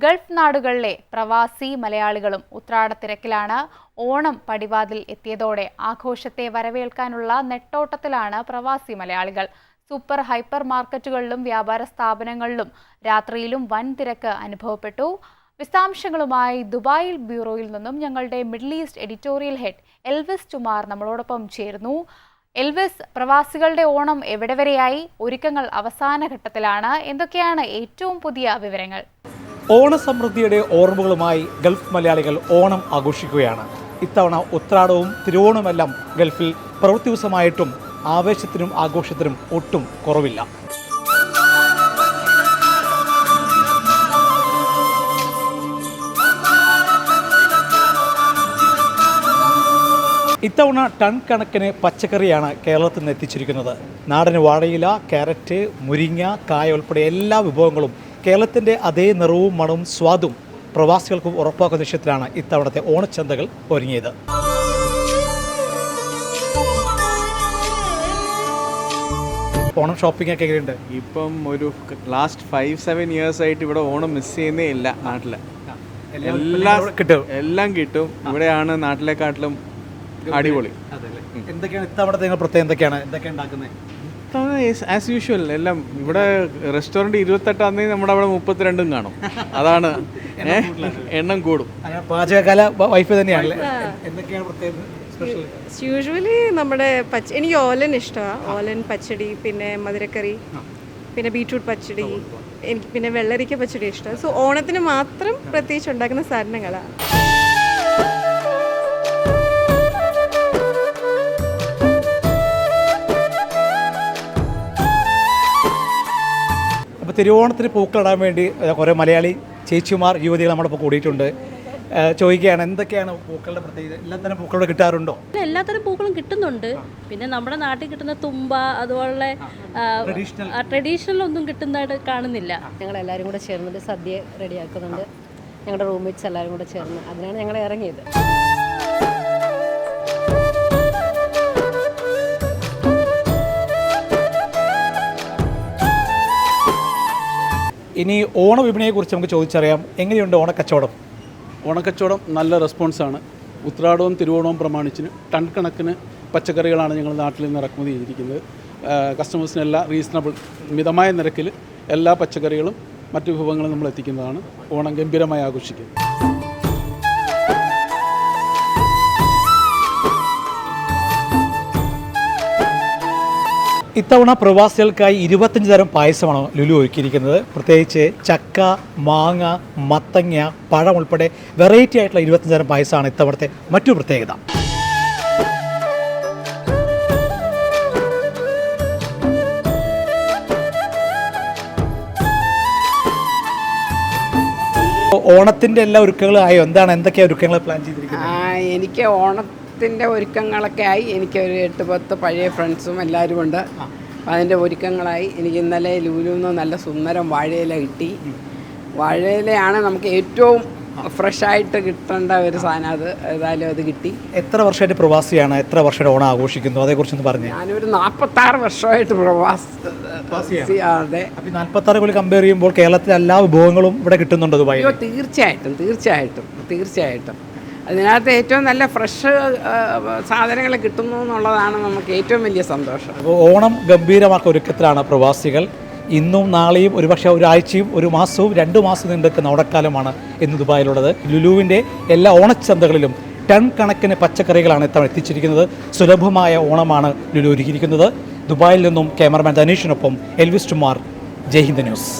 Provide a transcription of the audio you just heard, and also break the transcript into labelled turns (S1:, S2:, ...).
S1: Gulf നാടുകളിലെ പ്രവാസി മലയാളികളും ഉത്രാടത്തിരക്കിലാണ്. ഓണം പടിവാതിൽ എത്തിയതോടെ ആഘോഷത്തെ വരവേൽക്കാനുള്ള നെട്ടോട്ടത്തിലാണ് പ്രവാസി മലയാളികൾ. സൂപ്പർ ഹൈപ്പർ മാർക്കറ്റുകളിലും വ്യാപാര സ്ഥാപനങ്ങളിലും രാത്രിയിലും വൻ തിരക്ക് അനുഭവപ്പെട്ടു. വിശദാംശങ്ങളുമായി ദുബായ് ബ്യൂറോയിൽ നിന്നും ഞങ്ങളുടെ middle east editorial head Elvis ചുമാർ നമ്മളോടൊപ്പം ചേരുന്നു. എൽവിസ്, പ്രവാസികളുടെ ഓണം എവിടെ വരെയായി? ഒരുക്കങ്ങൾ അവസാന ഘട്ടത്തിലാണ്. എന്തൊക്കെയാണ് ഏറ്റവും പുതിയ വിവരങ്ങൾ?
S2: ഓണസമൃദ്ധിയുടെ ഓർമ്മകളുമായി ഗൾഫ് മലയാളികൾ ഓണം ആഘോഷിക്കുകയാണ്. ഇത്തവണ ഉത്രാടവും തിരുവോണവുമെല്ലാം ഗൾഫിൽ പ്രവൃത്തി ദിവസമായിട്ടും ആവേശത്തിനും ആഘോഷത്തിനും ഒട്ടും കുറവില്ല. ഇത്തവണ ടൺ കണക്കിന് പച്ചക്കറിയാണ് കേരളത്തിൽ നിന്ന് എത്തിച്ചിരിക്കുന്നത്. നാടൻ വാഴയില, ക്യാരറ്റ്, മുരിങ്ങ, കായ ഉൾപ്പെടെ എല്ലാ വിഭവങ്ങളും കേരളത്തിൻ്റെ അതേ നിറവും മണവും സ്വാദും പ്രവാസികൾക്കും ഉറപ്പാക്കുന്ന ലക്ഷ്യത്തിലാണ് ഇത്തവണത്തെ ഓണച്ചന്തകൾ ഒരുങ്ങിയത്. ഓണം ഷോപ്പിംഗ് ഒക്കെ എങ്ങനെയുണ്ട്?
S3: ഇപ്പം ഒരു ലാസ്റ്റ് 5-7 years ആയിട്ട് ഇവിടെ ഓണം മിസ് ചെയ്യുന്നേ ഇല്ല. നാട്ടിൽ എല്ലാം കിട്ടും. ഇവിടെയാണ് നാട്ടിലെക്കാട്ടിലും അടിപൊളി.
S2: എന്തൊക്കെയാണ് ഇത്തവണത്തെ നിങ്ങൾ പ്രത്യേകം എന്തൊക്കെയാണ് ഉണ്ടാക്കുന്നത്?
S3: ആസ് യൂഷ്വൽ എല്ലാം ഇവിടെ റെസ്റ്റോറൻറ്റ് 28 നമ്മുടെ അവിടെ 32 കാണും. അതാണ് എണ്ണം കൂടും.
S2: പാചകകല വൈഫ് തന്നെയാണല്ലേ? എന്തൊക്കെയാണ് പ്രത്യേകം?
S4: യൂഷ്വലി നമ്മുടെ എനിക്ക് ഓലൻ ഇഷ്ടമാണ്. ഓലൻ പച്ചടി, പിന്നെ മധുരക്കറി, പിന്നെ ബീട്രൂട്ട് പച്ചടി, എനിക്ക് പിന്നെ വെള്ളരിക്ക പച്ചടി ഇഷ്ടമാണ്. സോ ഓണത്തിന് മാത്രം പ്രത്യേകിച്ച് ഉണ്ടാക്കുന്ന സാധനങ്ങളാണ്.
S2: അപ്പോൾ തിരുവോണത്തിന് പൂക്കളിടാൻ വേണ്ടി കുറേ മലയാളി ചേച്ചിമാർ, യുവതികൾ നമ്മുടെ ഇപ്പോൾ കൂടിയിട്ടുണ്ട്. ചോദിക്കുകയാണ്, എന്തൊക്കെയാണ് പൂക്കളുടെ പ്രത്യേകത? എല്ലാത്തരം പൂക്കളോട് കിട്ടാറുണ്ടോ?
S5: എല്ലാത്തരം പൂക്കളും കിട്ടുന്നുണ്ട്. പിന്നെ നമ്മുടെ നാട്ടിൽ കിട്ടുന്ന തുമ്പ, അതുപോലെ ട്രഡീഷണൽ ഒന്നും കിട്ടുന്നതായിട്ട് കാണുന്നില്ല.
S6: ഞങ്ങളെല്ലാവരും കൂടെ ചേർന്നിട്ട് സദ്യ റെഡിയാക്കുന്നുണ്ട്. ഞങ്ങളുടെ റൂംമേറ്റ്സ് എല്ലാവരും കൂടെ ചേർന്ന് അതിനാണ് ഞങ്ങൾ ഇറങ്ങിയത്.
S2: ഇനി ഓണവിപണിയെക്കുറിച്ച് നമുക്ക് ചോദിച്ചറിയാം. എങ്ങനെയുണ്ട് ഓണക്കച്ചവടം?
S7: ഓണക്കച്ചവടം നല്ല റെസ്പോൺസാണ്. ഉത്രാടവും തിരുവോണവും പ്രമാണിച്ചിന് ടൺ കണക്കിന് പച്ചക്കറികളാണ് ഞങ്ങൾ നാട്ടിൽ നിന്ന് ഇറക്കുമതി ചെയ്തിരിക്കുന്നത്. കസ്റ്റമേഴ്സിനെല്ലാം റീസണബിൾ, മിതമായ നിരക്കിൽ എല്ലാ പച്ചക്കറികളും മറ്റു വിഭവങ്ങളും നമ്മൾ എത്തിക്കുന്നതാണ്. ഓണം ഗംഭീരമായി ആഘോഷിക്കുന്നത്.
S2: ഇത്തവണ പ്രവാസികൾക്കായി 25 തരം പായസമാണ് ലുലു ഒരുക്കിയിരിക്കുന്നത്. പ്രത്യേകിച്ച് ചക്ക, മാങ്ങ, മത്തങ്ങ, പഴം ഉൾപ്പെടെ വെറൈറ്റി ആയിട്ടുള്ള 25 തരം പായസമാണ് ഇത്തവണത്തെ മറ്റു പ്രത്യേകത. ഓണത്തിൻ്റെ എല്ലാ ഒരുക്കങ്ങളും ആയോ? എന്തൊക്കെയാണ് ഒരുക്കങ്ങൾ പ്ലാൻ ചെയ്തിരിക്കുന്നത്?
S8: എനിക്ക് ഓണത്തിൻ്റെ ഒരുക്കങ്ങളൊക്കെ ആയി. എനിക്കൊരു 8-10 പഴയ ഫ്രണ്ട്സും എല്ലാവരും ഉണ്ട്. അപ്പം അതിൻ്റെ ഒരുക്കങ്ങളായി. എനിക്ക് ഇന്നലെ ലുലുന്ന് നല്ല സുന്ദരം വാഴയില കിട്ടി. വാഴയിലയാണ് നമുക്ക് ഏറ്റവും ഫ്രഷായിട്ട് കിട്ടേണ്ട ഒരു സാധനം. ഏതായാലും അത് കിട്ടി.
S2: എത്ര വർഷമായിട്ട് പ്രവാസിയാണ്? എത്ര വർഷമായിട്ട് ഓണം ആഘോഷിക്കുന്നു? അതേക്കുറിച്ചൊന്ന് പറഞ്ഞു.
S8: ഞാനൊരു 46 വർഷമായിട്ട് പ്രവാസി. അതെ.
S2: അപ്പോൾ 46 കൊല്ലം കമ്പയർ ചെയ്യുമ്പോൾ കേരളത്തിലെ എല്ലാ വിഭവങ്ങളും ഇവിടെ കിട്ടുന്നുണ്ട് ദുബായിൽ?
S8: തീർച്ചയായിട്ടും അതിനകത്ത് ഏറ്റവും നല്ല ഫ്രഷ് സാധനങ്ങൾ കിട്ടുന്നു എന്നുള്ളതാണ് നമുക്ക് ഏറ്റവും വലിയ സന്തോഷം.
S2: അപ്പോൾ ഓണം ഗംഭീരമാക്കുന്ന ഒരുക്കത്തിലാണ് പ്രവാസികൾ. ഇന്നും നാളെയും ഒരുപക്ഷെ ഒരാഴ്ചയും ഒരു മാസവും 2 മാസം നീണ്ടുനിൽക്കുന്ന ഓണക്കാലമാണ് ഇന്ന് ദുബായിലുള്ളത്. ലുലുവിൻ്റെ എല്ലാ ഓണച്ചന്തകളിലും ടൺ കണക്കിന് പച്ചക്കറികളാണ് ഇത്തവണ എത്തിച്ചിരിക്കുന്നത്. സുലഭമായ ഓണമാണ് ലുലു ഒരുക്കിയിരിക്കുന്നത്. ദുബായിൽ നിന്നും ക്യാമറമാൻ ധനീഷിനൊപ്പം എൽവിസ് ചുമാർ, ജയ് ഹിന്ദ് ന്യൂസ്.